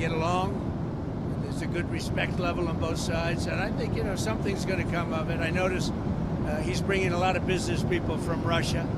get along. There's a good respect level on both sides, and I think, something's going to come of it. I notice he's bringing a lot of business people from Russia,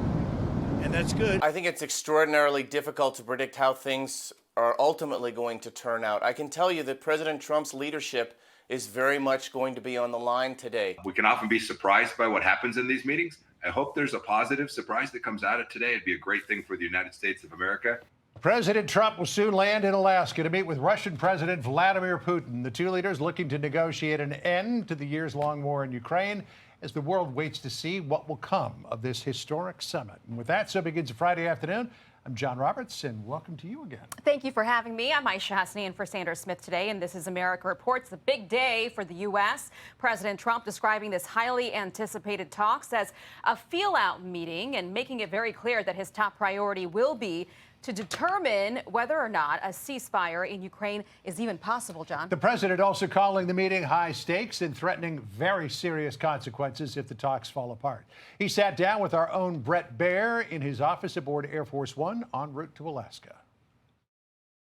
and that's good. I think it's extraordinarily difficult to predict how things are ultimately going to turn out. I can tell you that President Trump's leadership is very much going to be on the line today. We can often be surprised by what happens in these meetings. I hope there's a positive surprise that comes out of today. It'd be a great thing for the United States of America. President Trump will soon land in Alaska to meet with Russian President Vladimir Putin. The two leaders looking to negotiate an end to the years-long war in Ukraine as the world waits to see what will come of this historic summit. And with that, so begins a Friday afternoon. I'm John Roberts, and welcome to you again. Thank you for having me. I'm Aisha Hasni in for Sanders Smith today, and this is America Reports, the big day for the U.S. President Trump describing this highly anticipated talks as a feel-out meeting and making it very clear that his top priority will be to determine whether or not a ceasefire in Ukraine is even possible, John. The president also calling the meeting high stakes and threatening very serious consequences if the talks fall apart. He sat down with our own Bret Baier in his office aboard Air Force One en route to Alaska.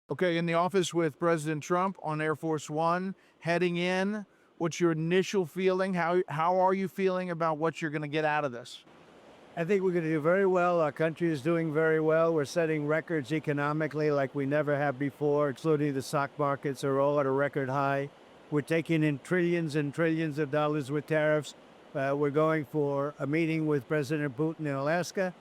Okay, in the office with President Trump on Air Force One, heading in. What's your initial feeling? How are you feeling about what you're going to get out of this? I think we're going to do very well. Our country is doing very well. We're setting records economically like we never have before, including the stock markets are all at a record high. We're taking in trillions and trillions of dollars with tariffs. We're going for a meeting with President Putin in Alaska,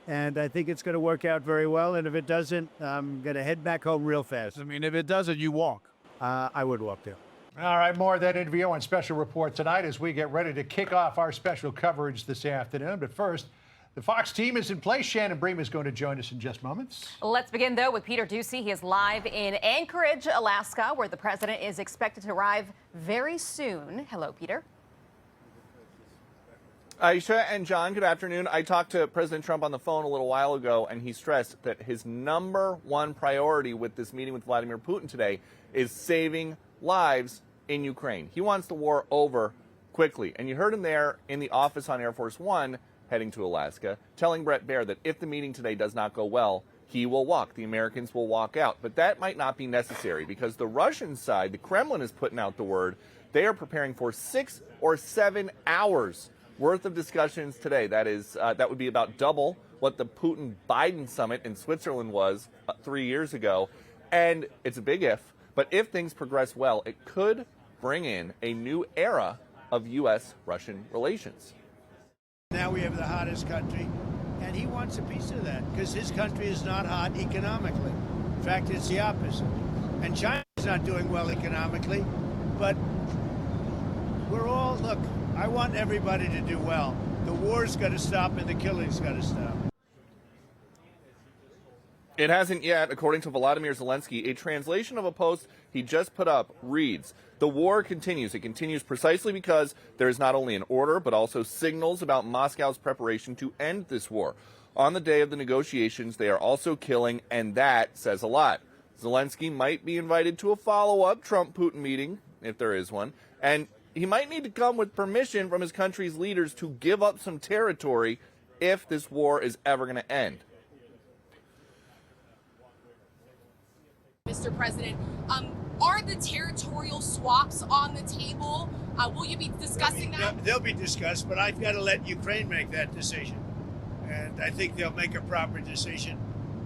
and I think it's going to work out very well. And if it doesn't, I'm going to head back home real fast. I mean, if it doesn't, you walk. I would walk there. All right, more of that interview on Special Report tonight as we get ready to kick off our special coverage this afternoon. But first, the Fox team is in place. Shannon Bream is going to join us in just moments. Let's begin, though, with Peter Doocy. He is live in Anchorage, Alaska, where the president is expected to arrive very soon. Hello, Peter. Aisha and John, good afternoon. I talked to President Trump on the phone a little while ago, and he stressed that his #1 priority with this meeting with Vladimir Putin today is saving lives in Ukraine. He wants the war over quickly. And you heard him there in the office on Air Force One, heading to Alaska, telling Bret Baier that if the meeting today does not go well, he will walk. The Americans will walk out. But that might not be necessary because the Russian side, the Kremlin, is putting out the word. They are preparing for 6 or 7 hours worth of discussions today. That would be about double what the Putin-Biden summit in Switzerland was 3 years ago. And it's a big if, but if things progress well, it could bring in a new era of U.S.-Russian relations. Now we have the hottest country, and he wants a piece of that because his country is not hot economically. In fact, it's the opposite. And China's not doing well economically, but look, I want everybody to do well. The war's got to stop and the killing's got to stop. It hasn't yet, according to Volodymyr Zelensky. A translation of a post he just put up reads, "The war continues. It continues precisely because there is not only an order, but also signals about Moscow's preparation to end this war. On the day of the negotiations, they are also killing, and that says a lot." Zelensky might be invited to a follow-up Trump-Putin meeting, if there is one, and he might need to come with permission from his country's leaders to give up some territory if this war is ever going to end. Mr. President, are the territorial swaps on the table? Will you be discussing that? They'll be discussed, but I've got to let Ukraine make that decision. And I think they'll make a proper decision.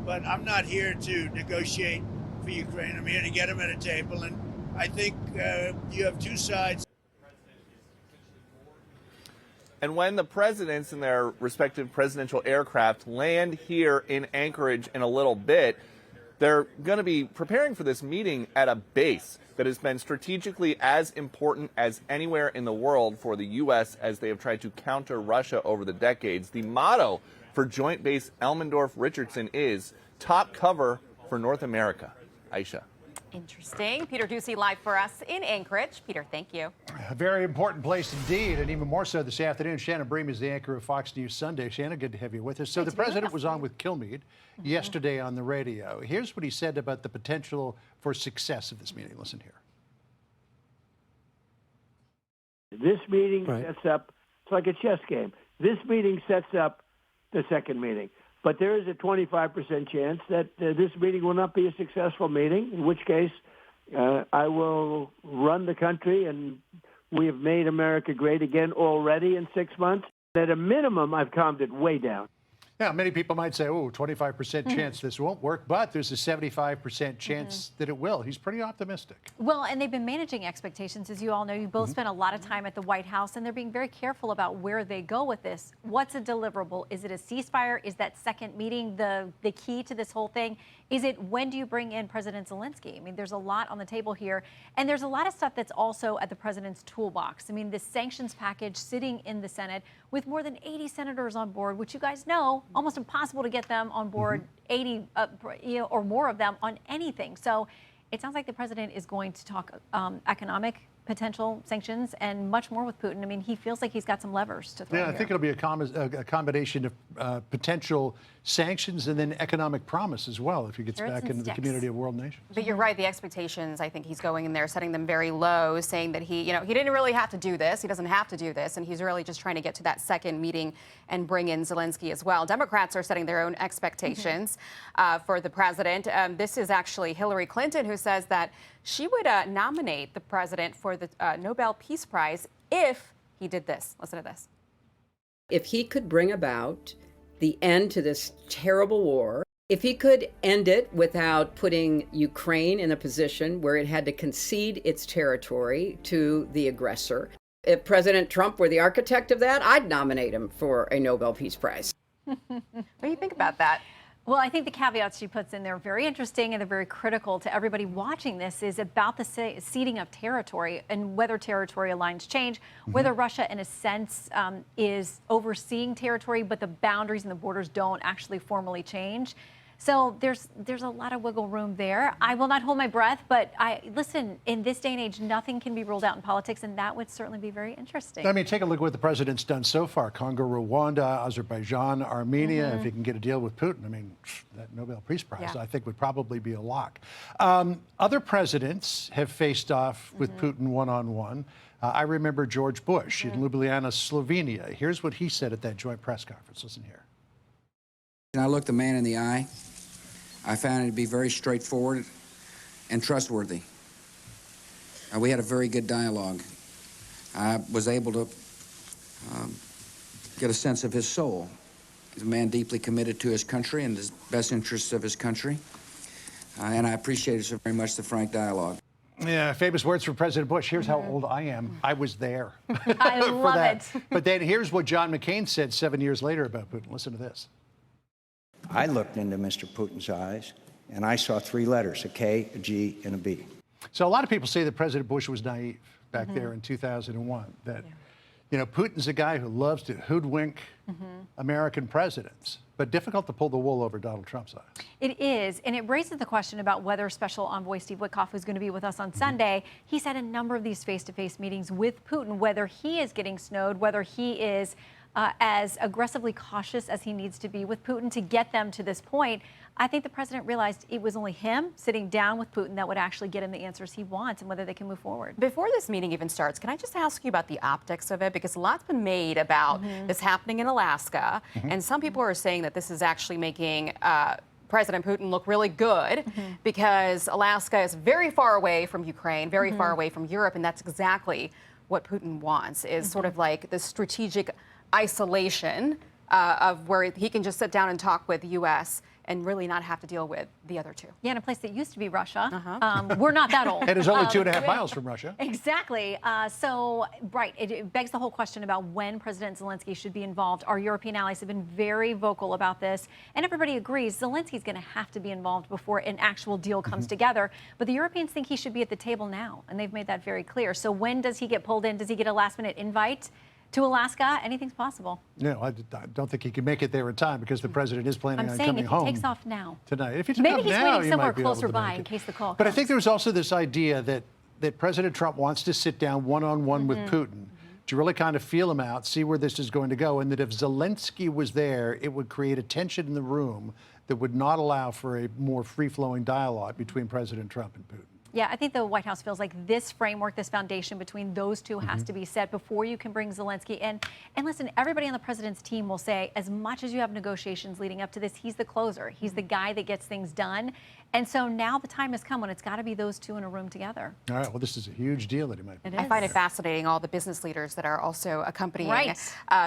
But I'm not here to negotiate for Ukraine. I'm here to get them at a table. And I think you have two sides. And when the presidents in their respective presidential aircraft land here in Anchorage in a little bit, they're going to be preparing for this meeting at a base that has been strategically as important as anywhere in the world for the U.S. as they have tried to counter Russia over the decades. The motto for Joint Base Elmendorf-Richardson is top cover for North America. Aisha. Interesting. Peter Doocy live for us in Anchorage. Peter, thank you. A very important place indeed, and even more so this afternoon. Shannon Bream is the anchor of Fox News Sunday. Shannon, good to have you with us. So the president was on with Kilmeade yesterday on the radio. Here's what he said about the potential for success of this meeting. Listen here. This meeting sets up, it's like a chess game. This meeting sets up the second meeting. But there is a 25% chance that this meeting will not be a successful meeting, in which case I will run the country, and we have made America great again already in 6 months. At a minimum, I've calmed it way down. Now, many people might say, oh, 25% chance this won't work, but there's a 75% chance that it will. He's pretty optimistic. Well, and they've been managing expectations. As you all know, you both spent a lot of time at the White House, and they're being very careful about where they go with this. What's a deliverable? Is it a ceasefire? Is that second meeting the key to this whole thing? Is it when do you bring in President Zelensky? I mean, there's a lot on the table here. And there's a lot of stuff that's also at the president's toolbox. I mean, the sanctions package sitting in the Senate with more than 80 senators on board, which you guys know, almost impossible to get them on board, 80 or more of them on anything. So it sounds like the president is going to talk economic potential sanctions and much more with Putin. I mean, he feels like he's got some levers to throw. Yeah, I think it'll be a combination of potential sanctions and then economic promise as well if he gets back into the community of world nations. But you're right, the expectations, I think he's going in there, setting them very low, saying that he didn't really have to do this. He doesn't have to do this. And he's really just trying to get to that second meeting and bring in Zelensky as well. Democrats are setting their own expectations for the president. This is actually Hillary Clinton, who says that she would nominate the president for the Nobel Peace Prize if he did this. Listen to this. If he could bring about the end to this terrible war, if he could end it without putting Ukraine in a position where it had to concede its territory to the aggressor, if President Trump were the architect of that, I'd nominate him for a Nobel Peace Prize. What do you think about that? Well, I think the caveats she puts in there are very interesting, and they're very critical to everybody watching this, is about the ceding of territory and whether territorial lines change, whether Russia, in a sense, is overseeing territory, but the boundaries and the borders don't actually formally change. So there's a lot of wiggle room there. I will not hold my breath, but listen, in this day and age, nothing can be ruled out in politics, and that would certainly be very interesting. I mean, take a look at what the president's done so far. Congo, Rwanda, Azerbaijan, Armenia. If he can get a deal with Putin, I mean, that Nobel Peace Prize, I think, would probably be a lock. Other presidents have faced off with Putin one-on-one. I remember George Bush in Ljubljana, Slovenia. Here's what he said at that joint press conference. Listen here. I looked the man in the eye. I found it to be very straightforward and trustworthy. We had a very good dialogue. I was able to get a sense of his soul. He's a man deeply committed to his country and the best interests of his country. And I appreciated so very much the frank dialogue. Yeah, famous words from President Bush. Here's how old I am. I was there. I love it. But then here's what John McCain said 7 years later about Putin. Listen to this. I looked into Mr. Putin's eyes, and I saw three letters, a K, a G, and a B. So a lot of people say that President Bush was naive back there in 2001, that, Putin's a guy who loves to hoodwink American presidents, but difficult to pull the wool over Donald Trump's eyes. It is, and it raises the question about whether Special Envoy Steve Witkoff, who's going to be with us on Sunday, he's had a number of these face-to-face meetings with Putin, whether he is getting snowed, whether he is as aggressively cautious as he needs to be with Putin to get them to this point. I think the president realized it was only him sitting down with Putin that would actually get him the answers he wants and whether they can move forward. Before this meeting even starts, can I just ask you about the optics of it? Because a lot's been made about this happening in Alaska, and some people are saying that this is actually making President Putin look really good because Alaska is very far away from Ukraine, very far away from Europe, and that's exactly what Putin wants, is sort of like the strategic isolation of where he can just sit down and talk with the U.S. and really not have to deal with the other two. Yeah, in a place that used to be Russia. We're not that old. It is only 2.5 miles from Russia. Exactly. It begs the whole question about when President Zelensky should be involved. Our European allies have been very vocal about this, and everybody agrees Zelensky's going to have to be involved before an actual deal comes together. But the Europeans think he should be at the table now, and they've made that very clear. So when does he get pulled in? Does he get a last-minute invite to Alaska? Anything's possible. No, I don't think he can make it there in time because the president is planning on coming home. I'm saying if he takes off now. Tonight. If he takes Maybe off he's now, waiting somewhere closer to by in case the call comes. But I think there was also this idea that President Trump wants to sit down one-on-one with Putin to really kind of feel him out, see where this is going to go, and that if Zelensky was there, it would create a tension in the room that would not allow for a more free-flowing dialogue between President Trump and Putin. Yeah, I think the White House feels like this framework, this foundation between those two has to be set before you can bring Zelensky in. And listen, everybody on the president's team will say, as much as you have negotiations leading up to this, he's the closer. He's the guy that gets things done. And so now the time has come when it's got to be those two in a room together. All right, well, this is a huge deal that he might be. I find it fascinating, all the business leaders that are also accompanying Right.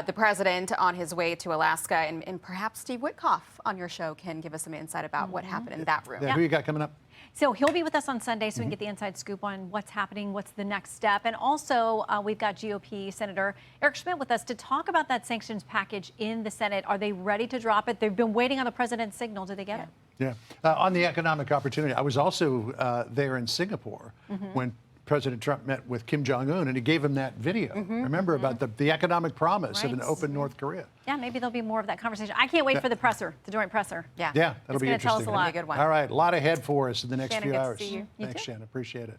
the president on his way to Alaska. And perhaps Steve Witkoff on your show can give us some insight about what happened in that room. Yeah, who you got coming up? So he'll be with us on Sunday so we can get the inside scoop on what's happening, what's the next step. And also, we've got GOP Senator Eric Schmidt with us to talk about that sanctions package in the Senate. Are they ready to drop it? They've been waiting on the president's signal. Do they get it? Yeah. On the economic opportunity, I was also there in Singapore when President Trump met with Kim Jong-un, and he gave him that video. Remember about the economic promise of an open North Korea. Yeah, maybe there'll be more of that conversation. I can't wait for the presser, the joint presser. Yeah, that'll be It's going to tell us interesting. a lot. Good one. All right, a lot ahead for us in the next Shannon, few good to hours. see you. You Thanks, too. Shannon. Appreciate it.